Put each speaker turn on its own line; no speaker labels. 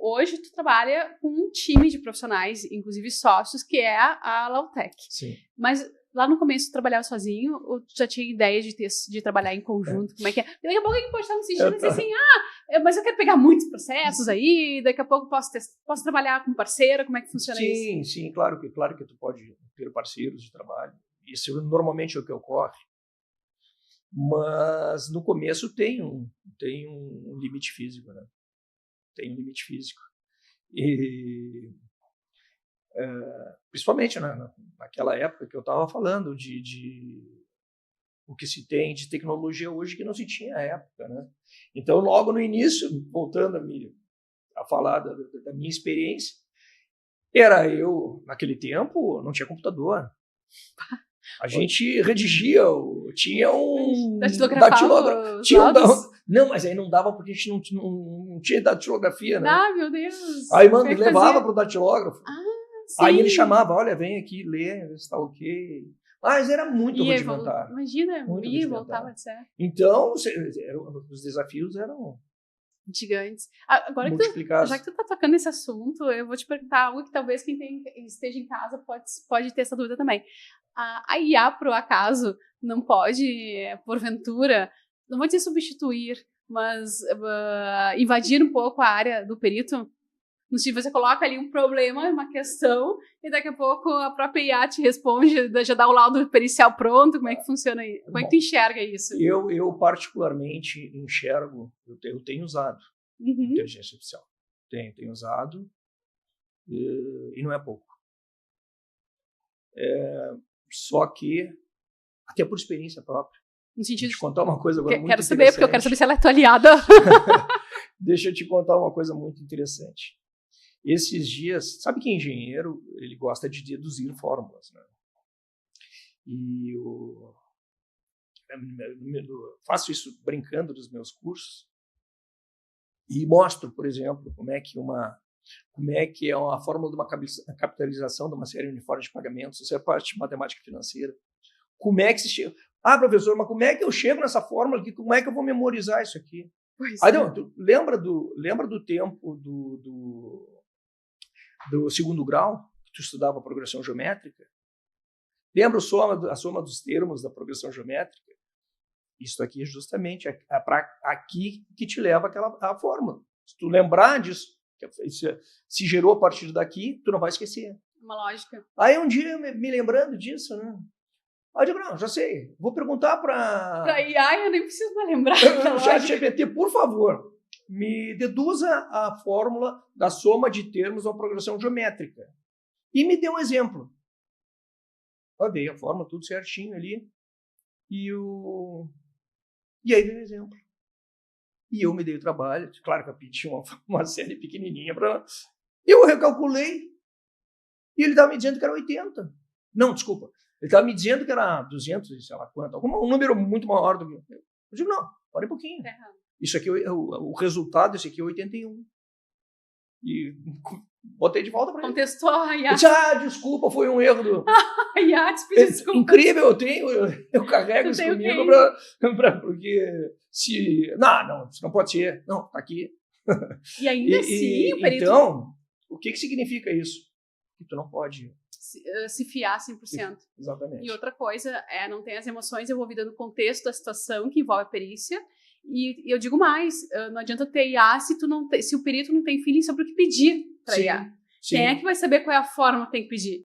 Hoje tu trabalha com um time de profissionais, inclusive sócios, que é a Lautec.
Sim.
Mas lá no começo tu trabalhava sozinho ou tu já tinha ideia de trabalhar em conjunto? Como é que é? Daqui a pouco alguém pode estar me sentindo e dizer assim, mas eu quero pegar muitos processos aí, daqui a pouco posso trabalhar com parceiro, como é que funciona isso?
Sim, claro que tu pode ter parceiros de trabalho. Isso normalmente é o que ocorre. Mas no começo tem um limite físico, né? Tem um limite físico. E principalmente naquela época que eu estava falando de o que se tem de tecnologia hoje que não se tinha à época, né? Então, logo no início, voltando a falar da minha experiência, eu, naquele tempo, não tinha computador. A gente redigia, tinha um datilografava. Não, mas aí não dava porque a gente não tinha datilografia, né?
Ah, meu Deus!
Aí levava para o datilógrafo.
Sim.
Aí ele chamava, olha, vem aqui, lê, vê se está ok. Mas era muito rudimentar.
Imagina, ia e voltava de certo.
Então, os desafios eram
gigantes. Agora já que tu tá tocando nesse assunto, eu vou te perguntar algo que talvez quem esteja em casa pode ter essa dúvida também. A IA, por acaso, não pode, porventura, não vou dizer substituir, mas invadir um pouco a área do perito? Se você coloca ali um problema, uma questão, e daqui a pouco a própria IA te responde, já dá o laudo pericial pronto, como é que funciona aí? Como é que tu enxerga isso?
Eu particularmente enxergo, eu tenho usado inteligência artificial. Tenho usado, e não é pouco. Só que, até por experiência própria.
No sentido
de contar uma coisa agora muito
quero saber, porque eu quero saber se ela é tua aliada.
Deixa eu te contar uma coisa muito interessante. Esses dias, sabe que engenheiro, ele gosta de deduzir fórmulas, né? E eu faço isso brincando nos meus cursos e mostro, por exemplo, como é que é uma fórmula de uma capitalização de uma série uniforme de pagamentos. Isso é parte de matemática financeira. Como é que se chega? Professor, mas como é que eu chego nessa fórmula aqui? Como é que eu vou memorizar isso aqui? Aí, não, lembra do tempo do segundo grau, que tu estudava progressão geométrica? Lembra a soma dos termos da progressão geométrica? Isso aqui é justamente aqui que te leva a fórmula. Se tu lembrar disso, se gerou a partir daqui, tu não vai esquecer.
Uma lógica.
Aí um dia, me lembrando disso, né? Aí eu digo, não, já sei. Vou perguntar para
IA, eu nem preciso me lembrar.
ChatGPT, por favor, me deduza a fórmula da soma de termos da progressão geométrica. E me dê um exemplo. Eu dei a fórmula, tudo certinho ali. E aí veio o exemplo. E eu me dei o trabalho. Claro que eu pedi uma série pequenininha para... Eu recalculei. E ele estava me dizendo que era 80. Não, desculpa. Ele estava me dizendo que era 200, sei lá quanto. Um número muito maior do que... Eu digo, não, para um pouquinho. Isso aqui, o resultado desse aqui é 81. E botei de volta para ele.
Contestou a IA.
Desculpa, foi um erro do...
A IA te pediu desculpa.
Incrível, eu carrego isso comigo porque se... Não, isso não pode ser. Não, tá aqui.
E ainda assim, o perito...
Então, o que significa isso? Que tu não pode...
se fiar 100%.
Exatamente.
E outra coisa não tem as emoções envolvidas no contexto da situação que envolve a perícia. E eu digo mais, não adianta ter IA se o perito não tem feeling sobre o que pedir para IA. Quem é que vai saber qual é a forma que tem que pedir?